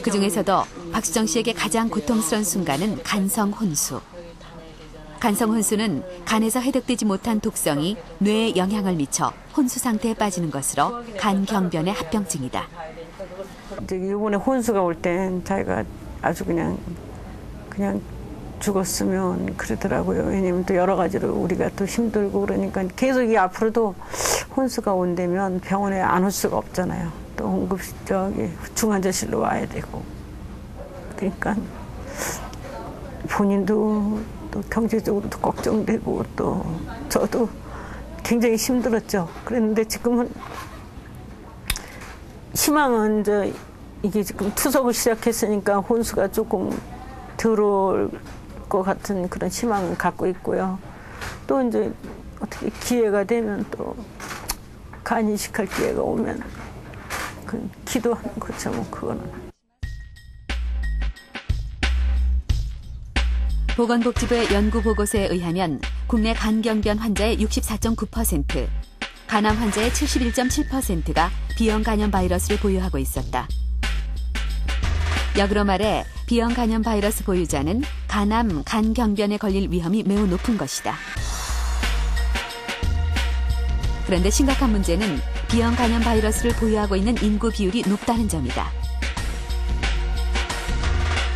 그중에서도 박수정 씨에게 가장 고통스러운 순간은 간성 혼수. 간성 혼수는 간에서 해독되지 못한 독성이 뇌에 영향을 미쳐 혼수 상태에 빠지는 것으로 간경변의 합병증이다. 이번에 혼수가 올 땐 자기가 아주 그냥 죽었으면 그러더라고요. 왜냐면 또 여러 가지로 우리가 또 힘들고 그러니까 계속 이 앞으로도 혼수가 온다면 병원에 안 올 수가 없잖아요. 또 중환자실로 와야 되고. 그러니까 본인도 또 경제적으로도 걱정되고 또 저도 굉장히 힘들었죠. 그랬는데 지금은 희망은 이게 지금 투석을 시작했으니까 혼수가 조금 들어올 것 같은 그런 희망을 갖고 있고요. 또 이제 어떻게 기회가 되면 또 간 이식할 기회가 오면 기도하는 거죠, 뭐 그거는. 보건복지부의 연구 보고서에 의하면 국내 간경변 환자의 64.9%, 간암 환자의 71.7%가 B형 간염 바이러스를 보유하고 있었다. 역으로 말해 B형 간염 바이러스 보유자는 간암, 간경변에 걸릴 위험이 매우 높은 것이다. 그런데 심각한 문제는 B형 간염 바이러스를 보유하고 있는 인구 비율이 높다는 점이다.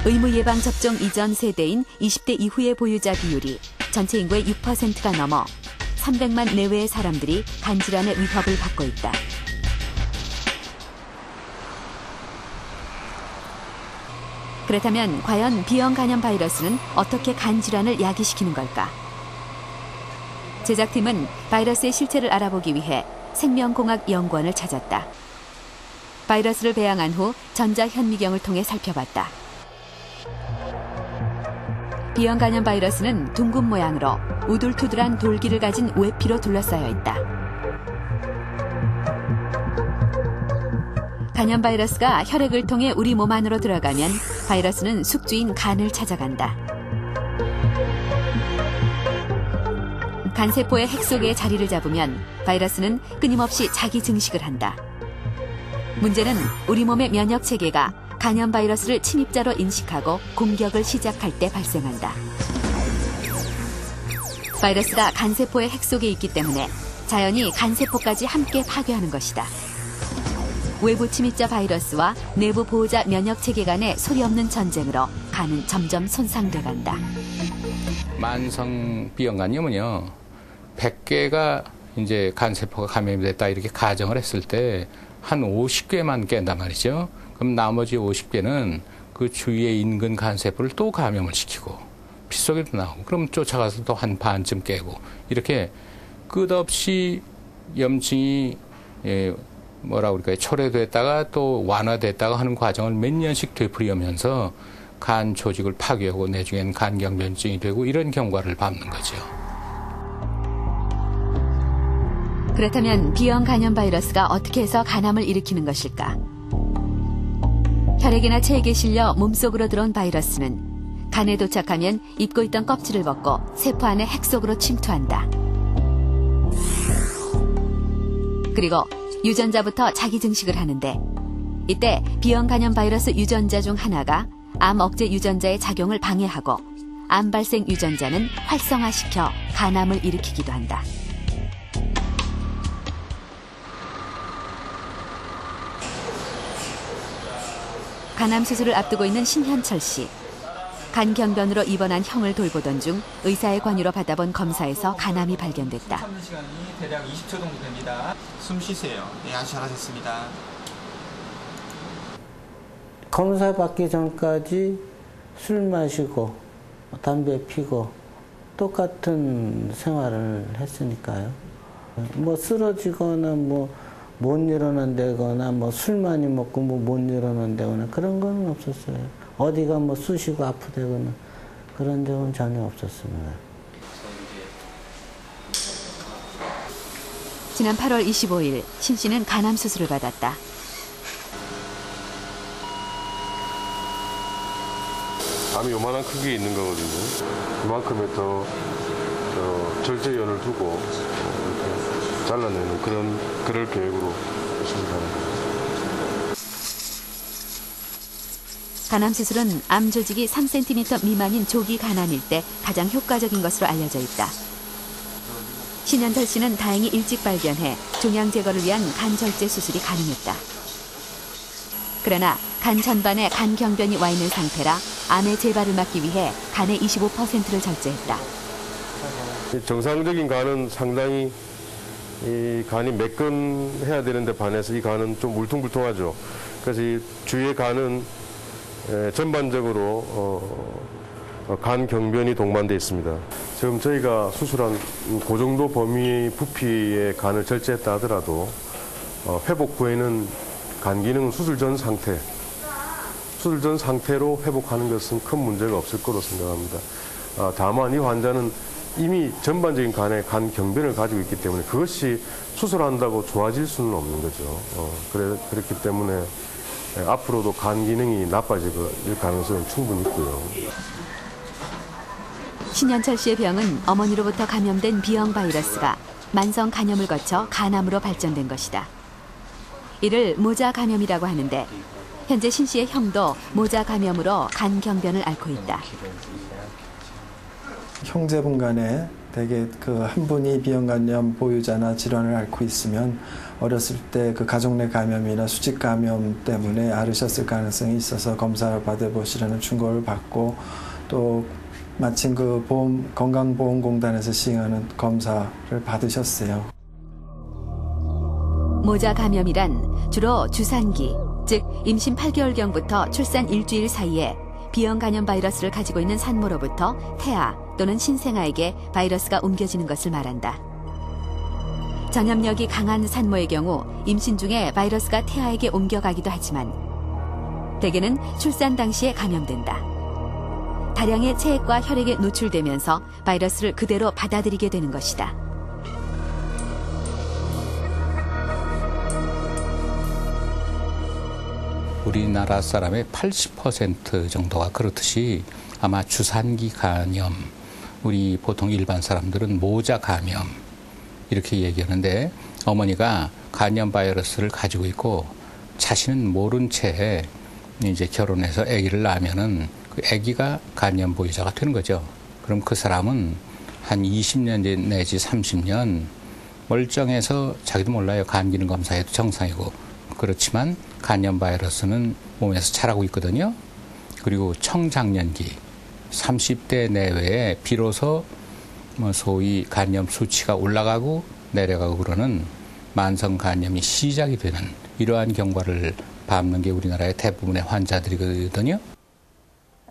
의무 예방 접종 이전 세대인 20대 이후의 보유자 비율이 전체 인구의 6%가 넘어 300만 내외의 사람들이 간질환의 위협을 받고 있다. 그렇다면 과연 B형 간염 바이러스는 어떻게 간질환을 야기시키는 걸까? 제작팀은 바이러스의 실체를 알아보기 위해 생명공학연구원을 찾았다. 바이러스를 배양한 후 전자현미경을 통해 살펴봤다. B형 간염 바이러스는 둥근 모양으로 우둘투둘한 돌기를 가진 외피로 둘러싸여 있다. 간염 바이러스가 혈액을 통해 우리 몸 안으로 들어가면 바이러스는 숙주인 간을 찾아간다. 간세포의 핵 속에 자리를 잡으면 바이러스는 끊임없이 자기 증식을 한다. 문제는 우리 몸의 면역 체계가 간염 바이러스를 침입자로 인식하고 공격을 시작할 때 발생한다. 바이러스가 간세포의 핵 속에 있기 때문에 자연히 간세포까지 함께 파괴하는 것이다. 외부 침입자 바이러스와 내부 보호자 면역 체계 간의 소리 없는 전쟁으로 간은 점점 손상돼 간다. 만성 B형 간염은요, 100개가 이제 간세포가 감염이 됐다 이렇게 가정을 했을 때 한 50개만 깬단 말이죠. 그럼 나머지 50개는 그 주위에 인근 간세포를 또 감염을 시키고 피 속에도 나오고 그럼 쫓아가서 또 한 반쯤 깨고 이렇게 끝없이 염증이 뭐라고 그럴까요? 초래됐다가 또 완화됐다가 하는 과정을 몇 년씩 되풀이하면서 간 조직을 파괴하고 나중에는 간경변증이 되고 이런 경과를 밟는 거죠. 그렇다면 B형 간염 바이러스가 어떻게 해서 간암을 일으키는 것일까? 혈액이나 체액에 실려 몸속으로 들어온 바이러스는 간에 도착하면 입고 있던 껍질을 벗고 세포 안의 핵 속으로 침투한다. 그리고 유전자부터 자기 증식을 하는데 이때 B형 간염 바이러스 유전자 중 하나가 암 억제 유전자의 작용을 방해하고 암 발생 유전자는 활성화시켜 간암을 일으키기도 한다. 간암 수술을 앞두고 있는 신현철 씨. 간경변으로 입원한 형을 돌보던 중 의사의 권유로 받아본 검사에서 간암이 발견됐다. 참는 시간이 대략 20초 정도 됩니다. 숨 쉬세요. 네, 아주 잘하셨습니다. 검사 받기 전까지 술 마시고 담배 피고 똑같은 생활을 했으니까요. 뭐 쓰러지거나 못 일어난다거나 술 많이 먹고 못 일어난다거나 그런 건 없었어요. 어디가 쑤시고 아프다거나 그런 적은 전혀 없었습니다. 지난 8월 25일 신 씨는 간암 수술을 받았다. 암이 요만한 크기에 있는 거거든요. 그만큼의 절제연을 두고 이렇게 잘라내는 그럴 계획으로 열심히 하는 거예요. 간암 시술은 암 조직이 3cm 미만인 조기 간암일 때 가장 효과적인 것으로 알려져 있다. 신현철 씨는 다행히 일찍 발견해 종양 제거를 위한 간 절제 수술이 가능했다. 그러나 간 전반에 간 경변이 와 있는 상태라 암의 재발을 막기 위해 간의 25%를 절제했다. 정상적인 간은 상당히 이 간이 매끈해야 되는데 반해서 이 간은 좀 울퉁불퉁하죠. 그래서 이 주위의 간은 전반적으로 간 경변이 동반되어 있습니다. 지금 저희가 수술한 그 정도 범위 부피의 간을 절제했다 하더라도 회복 후에는 간 기능은 수술 전 상태로 회복하는 것은 큰 문제가 없을 거로 생각합니다. 다만 이 환자는 이미 전반적인 간에 간 경변을 가지고 있기 때문에 그것이 수술한다고 좋아질 수는 없는 거죠. 그렇기 때문에 앞으로도 간 기능이 나빠질 가능성은 충분히 있고요. 신현철 씨의 병은 어머니로부터 감염된 B형 바이러스가 만성 간염을 거쳐 간암으로 발전된 것이다. 이를 모자 감염이라고 하는데 현재 신 씨의 형도 모자 감염으로 간 경변을 앓고 있다. 형제분 간에 대개 그 한 분이 B형 간염 보유자나 질환을 앓고 있으면 어렸을 때 그 가족 내 감염이나 수직 감염 때문에 앓으셨을 가능성이 있어서 검사를 받아보시라는 충고를 받고 또 마침 그 건강보험공단에서 시행하는 검사를 받으셨어요. 모자 감염이란 주로 주산기, 즉 임신 8개월경부터 출산 일주일 사이에 B형 간염 바이러스를 가지고 있는 산모로부터 태아 또는 신생아에게 바이러스가 옮겨지는 것을 말한다. 전염력이 강한 산모의 경우 임신 중에 바이러스가 태아에게 옮겨가기도 하지만 대개는 출산 당시에 감염된다. 다량의 체액과 혈액에 노출되면서 바이러스를 그대로 받아들이게 되는 것이다. 우리나라 사람의 80% 정도가 그렇듯이 아마 주산기 간염, 우리 보통 일반 사람들은 모자 감염 이렇게 얘기하는데 어머니가 간염 바이러스를 가지고 있고 자신은 모른 채 이제 결혼해서 아기를 낳으면은 그 아기가 간염 보유자가 되는 거죠. 그럼 그 사람은 한 20년 내지 30년 멀쩡해서 자기도 몰라요. 간 기능 검사해도 정상이고. 그렇지만 간염 바이러스는 몸에서 자라고 있거든요. 그리고 청장년기 30대 내외에 비로소 소위 간염 수치가 올라가고 내려가고 그러는 만성 간염이 시작이 되는 이러한 경과를 밟는 게 우리나라의 대부분의 환자들이거든요.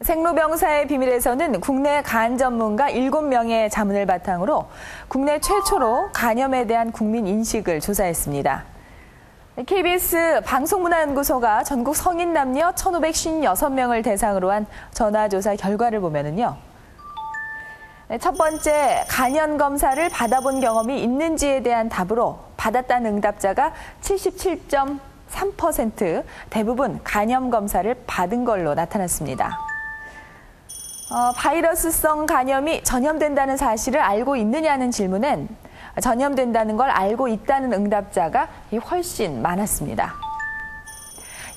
생로병사의 비밀에서는 국내 간 전문가 7명의 자문을 바탕으로 국내 최초로 간염에 대한 국민 인식을 조사했습니다. KBS 방송문화연구소가 전국 성인 남녀 1,556명을 대상으로 한 전화조사 결과를 보면은요. 첫 번째, 간염 검사를 받아본 경험이 있는지에 대한 답으로 받았다는 응답자가 77.3%, 대부분 간염 검사를 받은 걸로 나타났습니다. 바이러스성 간염이 전염된다는 사실을 알고 있느냐는 질문엔 전염된다는 걸 알고 있다는 응답자가 훨씬 많았습니다.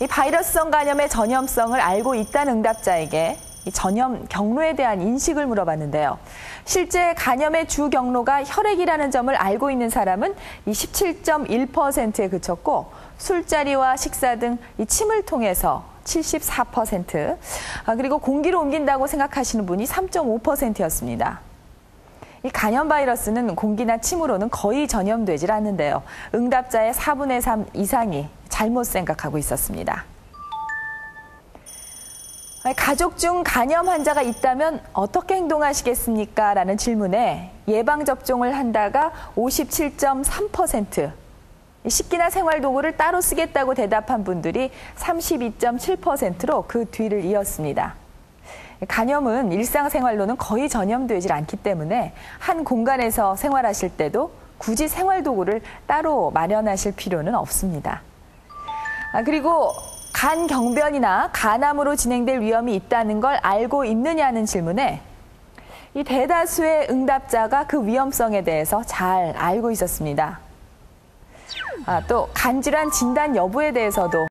이 바이러스성 간염의 전염성을 알고 있다는 응답자에게 이 전염 경로에 대한 인식을 물어봤는데요. 실제 간염의 주 경로가 혈액이라는 점을 알고 있는 사람은 이 17.1%에 그쳤고 술자리와 식사 등 이 침을 통해서 74%, 그리고 공기로 옮긴다고 생각하시는 분이 3.5%였습니다. 이 간염 바이러스는 공기나 침으로는 거의 전염되질 않는데요. 응답자의 4분의 3 이상이 잘못 생각하고 있었습니다. 가족 중 간염 환자가 있다면 어떻게 행동하시겠습니까? 라는 질문에 예방접종을 한다가 57.3%, 식기나 생활도구를 따로 쓰겠다고 대답한 분들이 32.7%로 그 뒤를 이었습니다. 간염은 일상생활로는 거의 전염되질 않기 때문에 한 공간에서 생활하실 때도 굳이 생활도구를 따로 마련하실 필요는 없습니다. 그리고 간 경변이나 간암으로 진행될 위험이 있다는 걸 알고 있느냐는 질문에 이 대다수의 응답자가 그 위험성에 대해서 잘 알고 있었습니다. 또 간질환 진단 여부에 대해서도